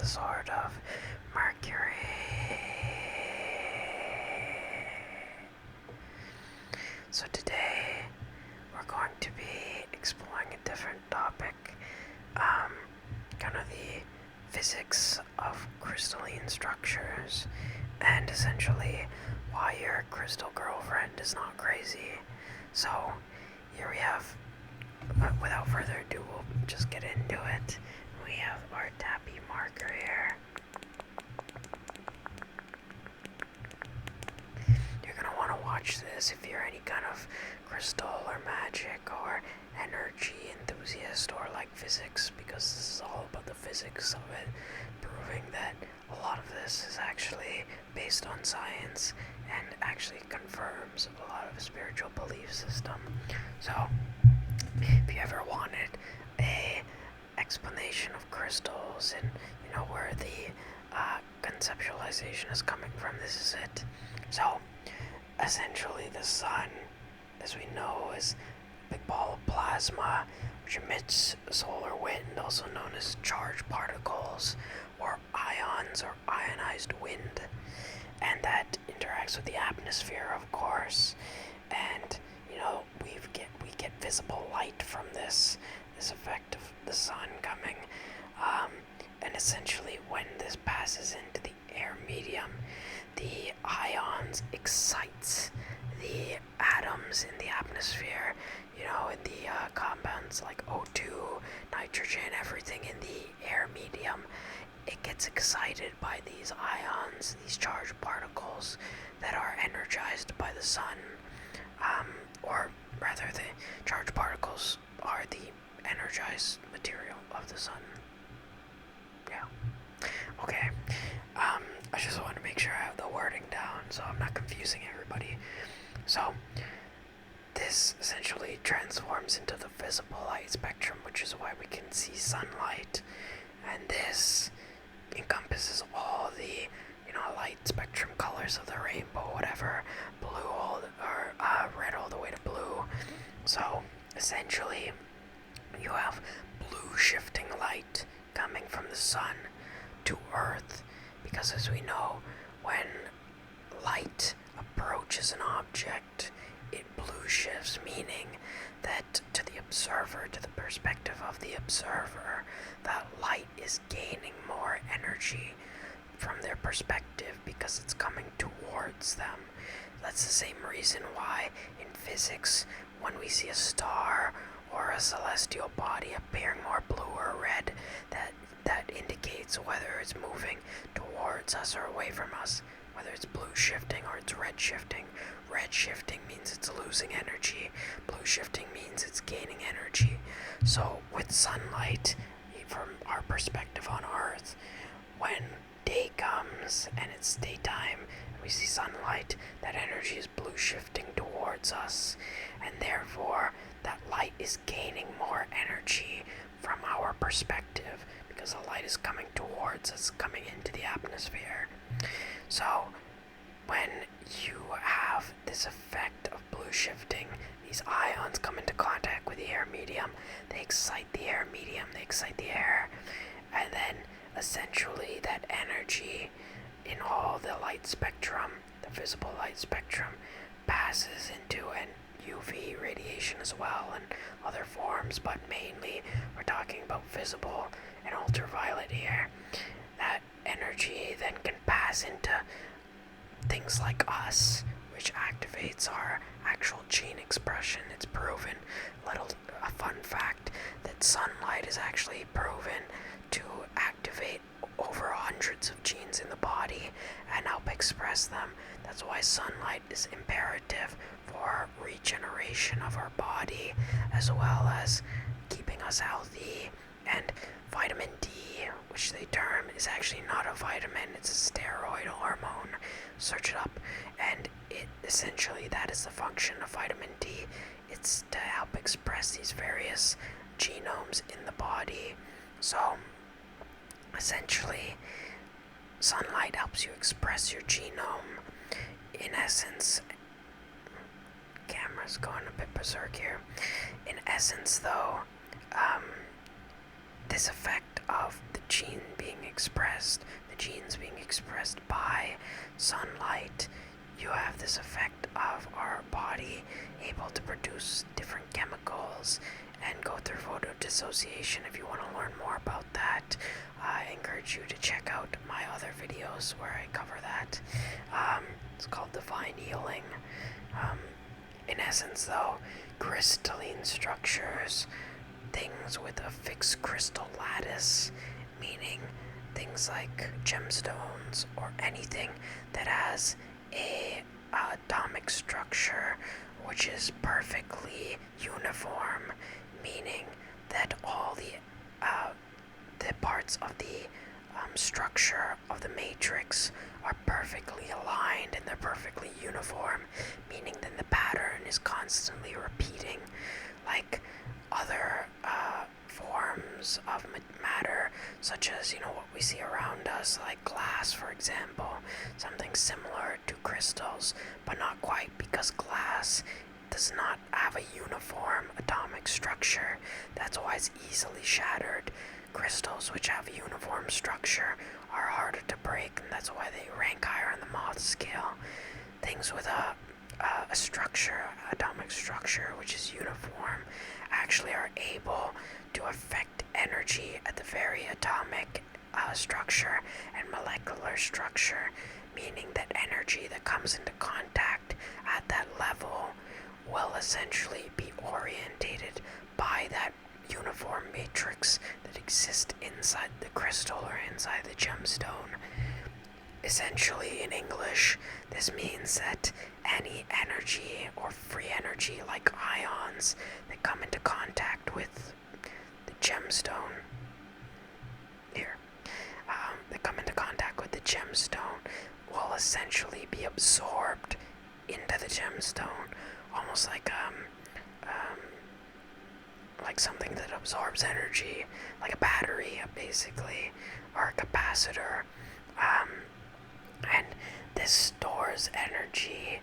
the sword of Mercury. So today we're going to be exploring a different topic, kind of the physics of crystalline structures, and essentially why your crystal girlfriend is not crazy. So here we have, without further ado, we'll just get into it. We have our tappy marker here. You're going to want to watch this if you're any kind of crystal or magic or energy enthusiast or like physics, because this is all about the physics of it, proving that a lot of this is actually based on science and actually confirms a lot of spiritual belief system. So if you ever wanted a explanation of crystals and where the conceptualization is coming from, this is it. So essentially the sun, as we know, is a big ball of plasma which emits solar wind, also known as charged particles or ions or ionized wind, and that interacts with the atmosphere, of course. And we get visible light from this effect of the sun coming, and essentially when this passes into the air medium, the ions excites the atoms in the atmosphere, in the compounds like O2, nitrogen, everything in the air medium. It gets excited by these ions, these charged particles that are energized by the sun, or rather the charged particles are the energized material of the sun. Yeah. Okay. I just want to make sure I have the wording down so I'm not confusing everybody. So this essentially transforms into the visible light spectrum, which is why we can see sunlight, and this encompasses all the light spectrum colors of the rainbow, whatever, red all the way to blue. So essentially you have blue shifting light coming from the sun to Earth, because as we know, when light approaches an object, it blue shifts, meaning that to the observer, to the perspective of the observer, that light is gaining more energy from their perspective because it's coming towards them. That's the same reason why in physics, when we see a star or a celestial body appearing more blue or red, that indicates whether it's moving towards us or away from us, whether it's blue shifting or it's red shifting. Red shifting means it's losing energy. Blue shifting means it's gaining energy. So with sunlight, from our perspective on Earth, when day comes and it's daytime and we see sunlight, that energy is blue shifting towards us, and therefore that light is gaining more energy from our perspective because the light is coming towards us, coming into the atmosphere. So when you have this effect of blue shifting, these ions come into contact with the air medium, they excite the air medium, they excite the air, and then essentially that energy in all the light spectrum, the visible light spectrum, passes into an UV radiation as well and other forms, but mainly we're talking about visible and ultraviolet here. That energy then can pass into things like us, which activates our actual gene expression. It's proven, a fun fact, that sunlight is actually proven to activate over hundreds of genes in the body and help express them. That's why sunlight is imperative for regeneration of our body, as well as keeping us healthy. And vitamin D, which they term, is actually not a vitamin, it's a steroid hormone. Search it up, and essentially that is the function of vitamin D. It's to help express these various genomes in the body. So essentially sunlight helps you express your genome. In essence, camera's going a bit berserk here. In essence though, this effect of the genes being expressed by sunlight, you have this effect of our body able to produce different chemicals and go through photodissociation. If you want to learn more about that, I encourage you to check out my other videos where I cover that. It's called Divine Healing. In essence, though, crystalline structures, things with a fixed crystal lattice, meaning things like gemstones or anything that has a atomic structure which is perfectly uniform, meaning that all the parts of the structure of the matrix are perfectly aligned and they're perfectly uniform, meaning that the pattern is constantly repeating, like other forms of matter, such as what we see around us, like glass, for example, something similar to crystals, but not quite, because glass does not have a uniform atomic structure. That's why it's easily shattered. Crystals, which have a uniform structure, are harder to break, and that's why they rank higher on the Mohs scale. Things with a atomic structure, which is uniform, actually are able to affect energy at the very atomic structure and molecular structure, meaning that energy that comes into contact at that level will essentially be orientated by that uniform matrix that exists inside the crystal or inside the gemstone. Essentially, in English, this means that any energy or free energy, like ions, that come into contact with the gemstone, will essentially be absorbed into the gemstone, almost like something that absorbs energy, like a battery, basically, or a capacitor. And this stores energy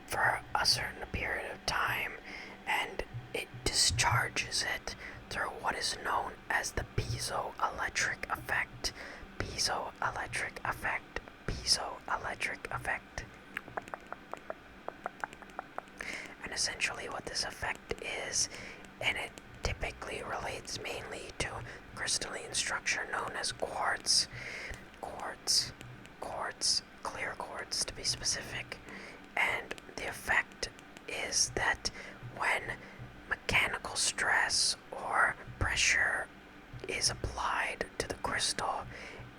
for a certain period of time, and it discharges it through what is known as the piezoelectric effect. Piezoelectric effect. Piezoelectric effect. And essentially what this effect is, and it typically relates mainly to crystalline structure known as quartz. Clear quartz to be specific. And the effect is that when mechanical stress or pressure is applied to the crystal,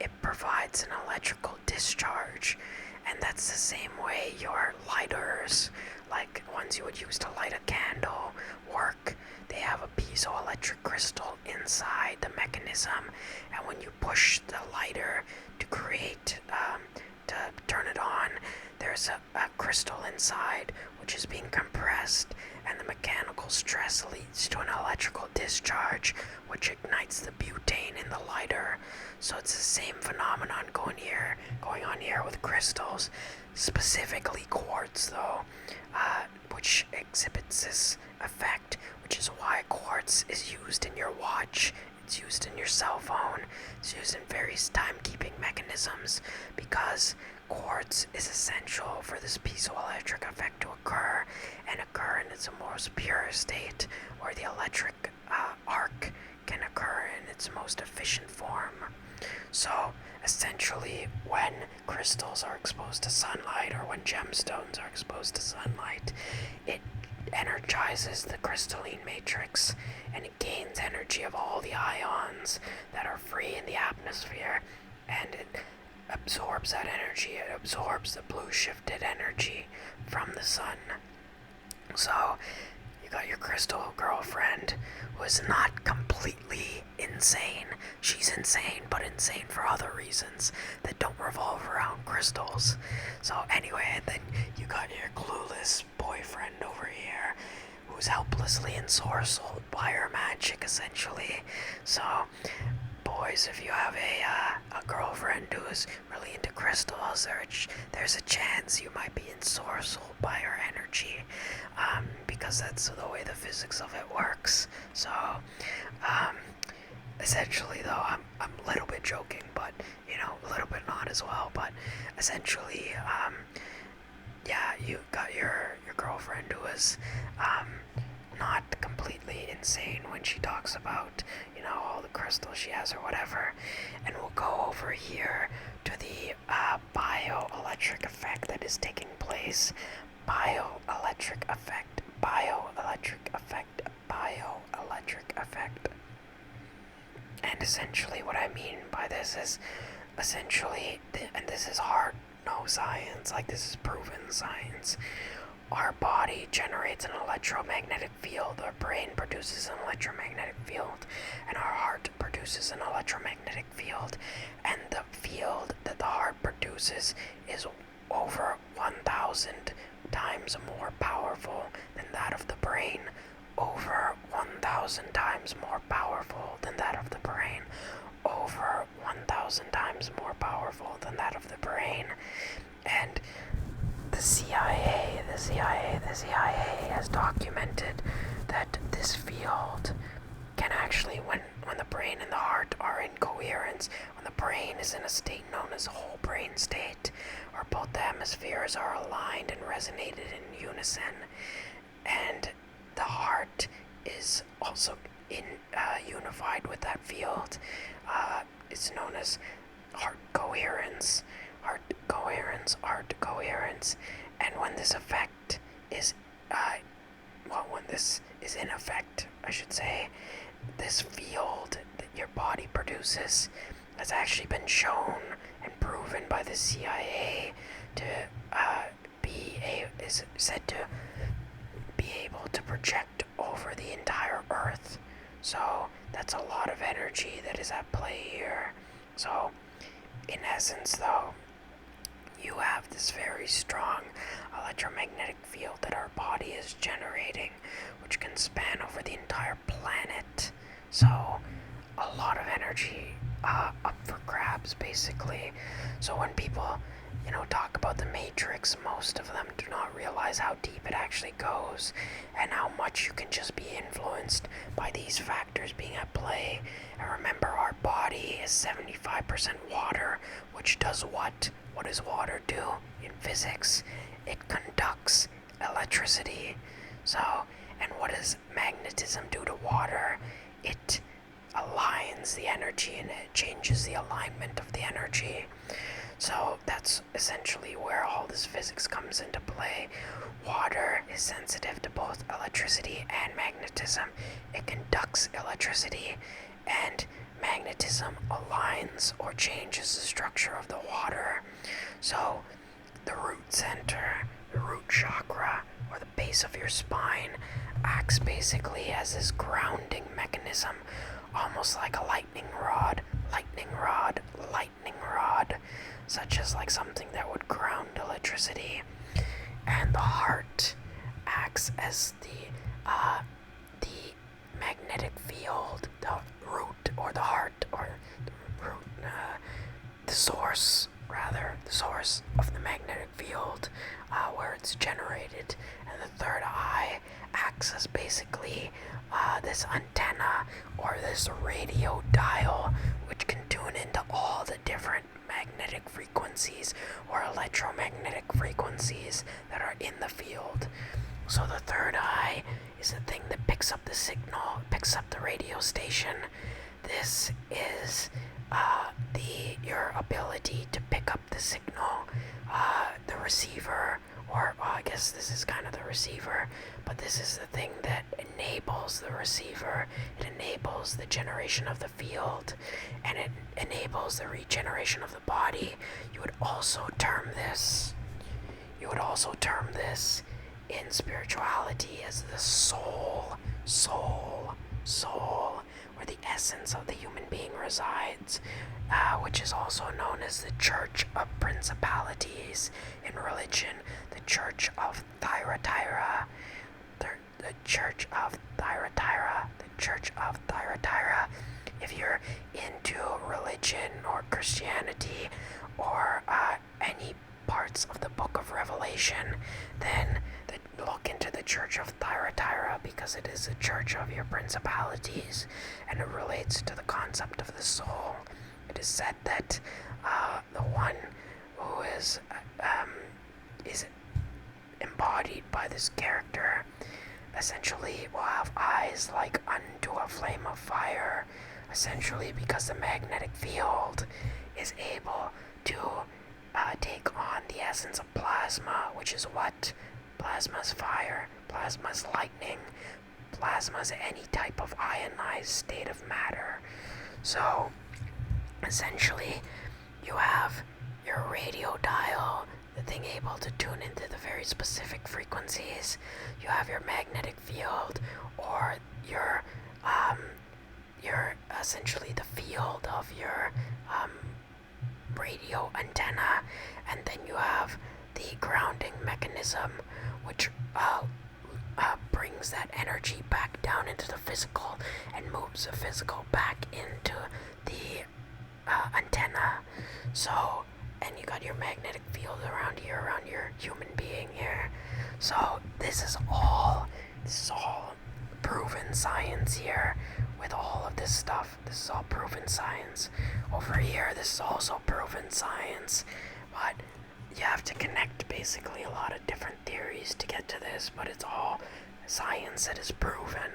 it provides an electrical discharge. And that's the same way your lighters, like ones you would use to light a candle, work. They have a piezoelectric crystal inside the mechanism, and when you push the lighter to to turn it on, there's a crystal inside which is being compressed, and the mechanical stress leads to an electrical discharge which ignites the butane in the lighter. So it's the same phenomenon going on here with crystals, specifically quartz though, which exhibits this effect, which is why quartz is used in your watch, it's used in your cell phone, it's used in various timekeeping mechanisms, because quartz is essential for this piezoelectric effect to occur in its most pure state, where the electric arc can occur in its most efficient form. So essentially, when crystals are exposed to sunlight, or when gemstones are exposed to sunlight, it energizes the crystalline matrix, and it gains energy of all the ions that are free in the atmosphere, and it absorbs that energy. It absorbs the blue shifted energy from the sun. So you got your crystal girlfriend, who is not completely insane. She's insane, but insane for other reasons that don't revolve around crystals. So anyway, and then you got your clueless boyfriend over here, who's helplessly ensorcelled by her magic, essentially. So boys, if you have a girlfriend who is really into crystals, there's a chance you might be ensorcelled by her energy, because that's the way the physics of it works. So essentially, though, I'm a little bit joking, but a little bit not as well. But essentially, yeah, you got your girlfriend who is not completely insane when she talks about all the crystals she has or whatever, and we'll go over here to the bioelectric effect that is taking place. Bioelectric effect, bioelectric effect, bioelectric effect. And essentially what I mean by this is essentially, and this is hard, no science, like this is proven science, our body generates an electromagnetic field, our brain produces an electromagnetic field, and our heart produces an electromagnetic field, and the field that the heart produces is over 1,000 times more powerful than that of the brain, over 1,000 times more powerful than that of the brain, over 1,000 times more powerful than that of the brain. And the CIA has documented that this field can actually, when the brain and the heart are in coherence, when the brain is in a state known as whole brain state, where both the hemispheres are aligned and resonated in unison, and the heart is also unified with that field. It's known as heart coherence, and when this effect is, when this is in effect, I should say, this field that your body produces has actually been shown and proven by the CIA to is said to be able to project over the entire Earth. So that's a lot of energy that is at play here. So in essence, though, you have this very strong electromagnetic field that our body is generating, which can span over the entire planet. So a lot of energy up for grabs, basically. So when people talk about the Matrix, most of them do not realize how deep it actually goes and how much you can just be influenced by these factors being at play. And remember, our body is 75% water, which does what? What does water do in physics? It conducts electricity. So, and what does magnetism do to water? It aligns the energy and it changes the alignment of the energy. So that's essentially where all this physics comes into play. Water is sensitive to both electricity and magnetism. It conducts electricity, and magnetism aligns or changes the structure of the water. So the root center, the root chakra, or the base of your spine acts basically as this grounding mechanism, almost like a lightning rod, such as like something that would ground electricity. And the heart acts as the magnetic field, the root or the heart or the root, the source of the magnetic field where it's generated. And the third eye acts as basically this antenna or this radio dial, which can tune into all the different magnetic frequencies or electromagnetic frequencies that are in the field. So the third eye is the thing that picks up the signal, picks up the radio station. This is your ability to pick up the signal, the receiver, or I guess this is kind of the receiver, but this is the thing that enables the receiver. It enables the generation of the field, and it enables the regeneration of the body. You would also term this in spirituality as the soul, where the essence of the human being resides, which is also known as the Church of Principalities in religion, the Church of Thyatira, the Church of Thyatira, the Church of Thyatira. If you're into religion or Christianity or any parts of the Book of Revelation, then look into the Church of Thyatira because it is a church of your principalities, and it relates to the concept of the soul. It is said that the one who is embodied by this character essentially will have eyes like unto a flame of fire, essentially because the magnetic field is able to take on the essence of plasma, which is what? Plasma's fire, plasma's lightning, plasma's any type of ionized state of matter. So, essentially, you have your radio dial, the thing able to tune into the very specific frequencies. You have your magnetic field, or your essentially the field of your radio antenna, and then you have the grounding mechanism, which brings that energy back down into the physical and moves the physical back into the antenna. So, and you got your magnetic field around here, around your human being here. So this is all proven science here. With all of this stuff, this is all proven science. Over here, this is also proven science. But you have to connect basically a lot of different theories to get to this, but it's all science that is proven.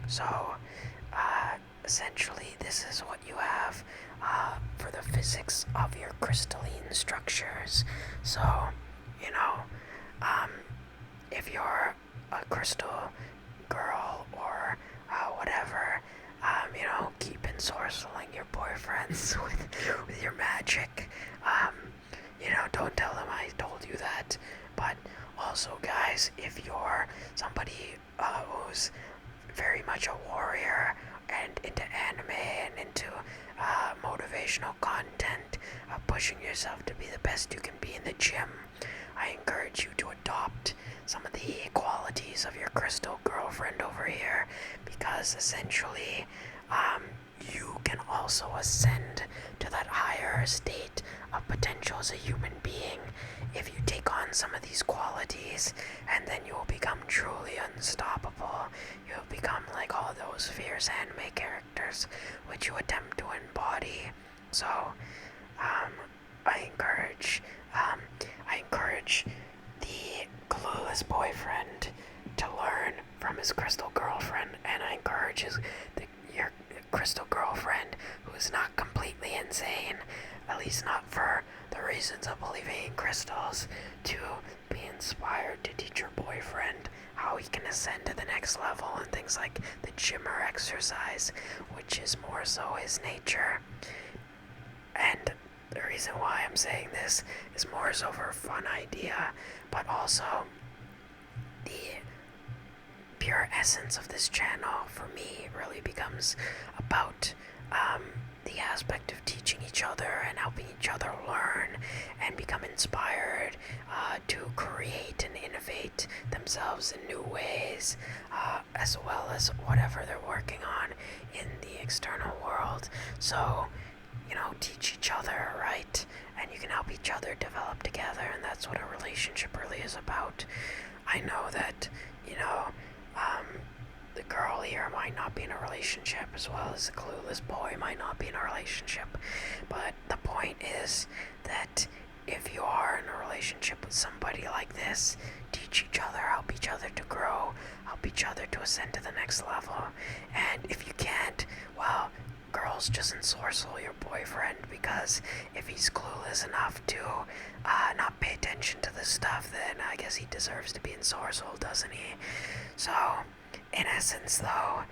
So, essentially, this is what you have for the physics of your crystalline structures. So, if you're a crystal girl or whatever, keep ensorceling your boyfriends with your magic. Don't tell them I told you that. But also, guys, if you're somebody who's very much a warrior and into anime and into motivational content, pushing yourself to be the best you can be in the gym, I encourage you to adopt some of the qualities of your crystal girlfriend over here, because essentially you can also ascend to that higher state of potential as a human being if you take on some of these qualities, and then you will become truly unstoppable. You'll become like all those fierce anime characters which you attempt to embody. So I encourage the clueless boyfriend to learn from his crystal girlfriend, and I encourage your crystal girlfriend, who is not completely insane, at least not for the reasons of believing in crystals, to be inspired to teach your boyfriend how he can ascend to the next level and things like the gym or exercise, which is more so his nature. And the reason why I'm saying this is more so for a fun idea, but also the pure essence of this channel for me really becomes about the aspect of teaching each other and helping each other learn and become inspired to create and innovate themselves in new ways, as well as whatever they're working on in the external world. So, teach each other, right? And you can help each other develop together, and that's what a relationship really is about. I know that, the girl here might not be in a relationship, as well as the clueless boy might not be in a relationship. But the point is that if you are in a relationship with somebody like this, teach each other, help each other to grow, help each other to ascend to the next level. And if you can't, well, girls, just ensorcel your boyfriend, because if he's clueless enough to not pay attention to this stuff, then I guess he deserves to be ensorcelled, doesn't he? So, in essence, though,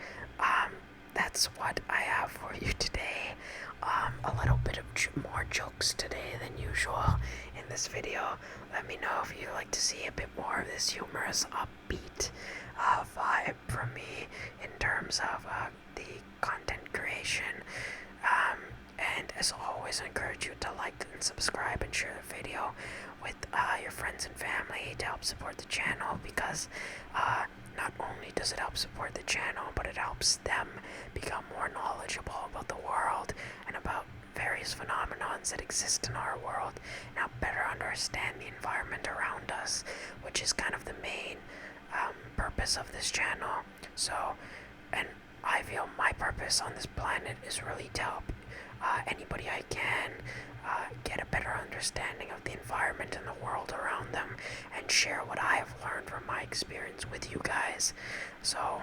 that's what I have for you today. A little bit of more jokes today than usual in this video. Let me know if you'd like to see a bit more of this humorous, upbeat vibe from me in terms of the content creation. And as always, I encourage you to like and subscribe and share the video with your friends and family to help support the channel, because not only does it help support the channel, but it helps them become more knowledgeable about the world and about various phenomena that exist in our world, and help better understand the environment around us, which is kind of the main purpose of this channel. So, and I feel my purpose on this planet is really to help anybody I can get a better understanding of the environment and the world around them, and share what I have learned from my experience with you guys. So,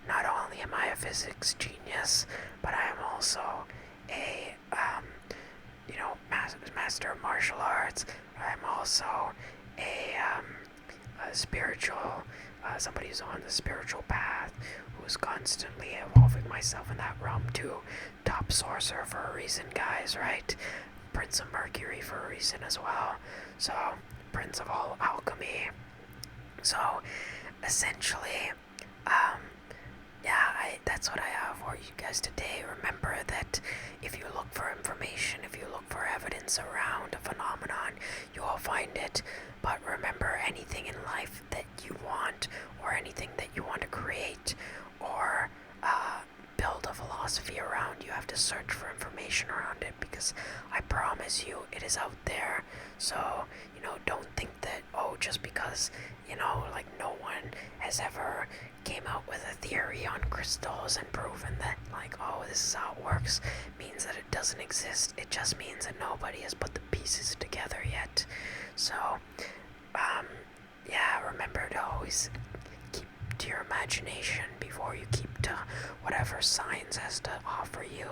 not only am I a physics genius, but I am also a master of martial arts. I'm also a spiritual, somebody who's on the spiritual path, who's constantly evolving myself in that realm too. Top sorcerer for a reason, guys, right? Prince of Mercury for a reason as well. So, Prince of all alchemy. So, essentially, that's what I have for you guys today. Remember that if you look for information, if you look for evidence around a phenomenon, you will find it. But remember, anything in life that you want, or anything that you want to create, or build a philosophy around, you have to search for information around it, because I promise you it is out there. So, don't think that, just because, like no one has ever came out with a theory on crystals and proven that, like, this is how it works, means that it doesn't exist. It just means that nobody has put the pieces together yet. So, remember to always keep to your imagination before you keep to whatever science has to offer you,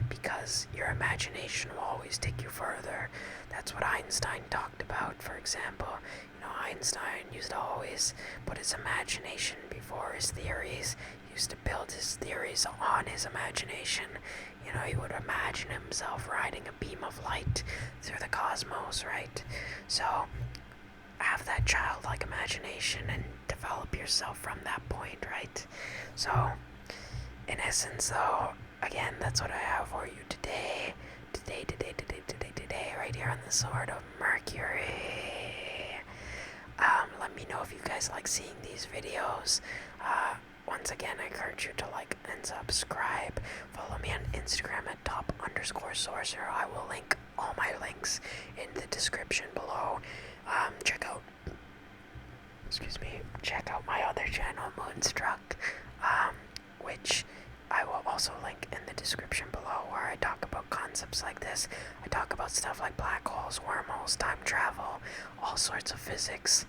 because your imagination will always take you further. That's what Einstein talked about, for example. Einstein used to always put his imagination before his theories. He used to build his theories on his imagination. He would imagine himself riding a beam of light through the cosmos, right? So, have that childlike imagination and develop yourself from that point, right? So, in essence, though, again, that's what I have for you today. Today, right here on the Sword of Mercury. Let me know if you guys like seeing these videos. Once again, I encourage you to like and subscribe. Follow me on Instagram at top_sorcerer. I will link all my links in the description below. Check out my other channel, Moonstruck, which I will also link in the description below, where I talk about concepts like this. I talk about stuff like black holes, wormholes, time travel, all sorts of physics.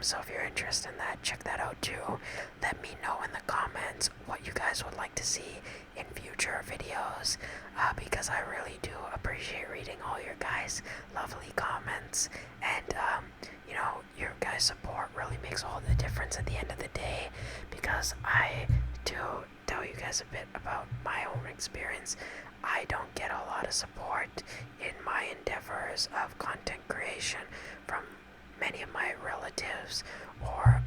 So if you're interested in that, check that out too. Let me know in the comments what you guys would like to see in future videos, because I really do appreciate reading all your guys' lovely comments, and your guys' support really makes all the difference at the end of the day, because I do tell you guys a bit about my own experience. I don't get a lot of support in my endeavors of content creation from many of my relatives or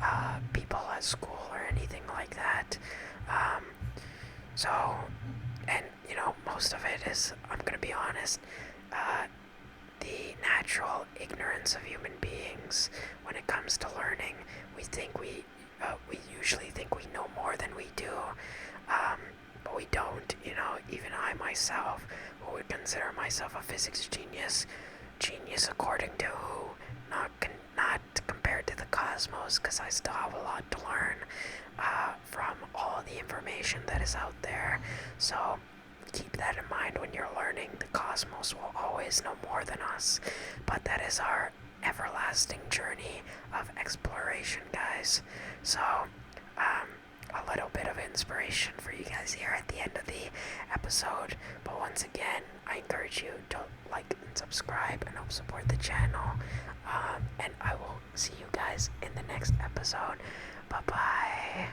people at school or anything like that. Most of it is, I'm gonna be honest, the natural ignorance of human beings when it comes to learning. We usually think we know more than we do, but we don't. Even I myself, who would consider myself a physics genius according to who? Not compared to the cosmos, because I still have a lot to learn from all the information that is out there. So keep that in mind when you're learning. The cosmos will always know more than us, but that is our everlasting journey of exploration, guys. So, a little bit of inspiration for you guys here at the end of the episode. But once again, I encourage you to like and subscribe and help support the channel. And I will see you guys in the next episode. Bye-bye.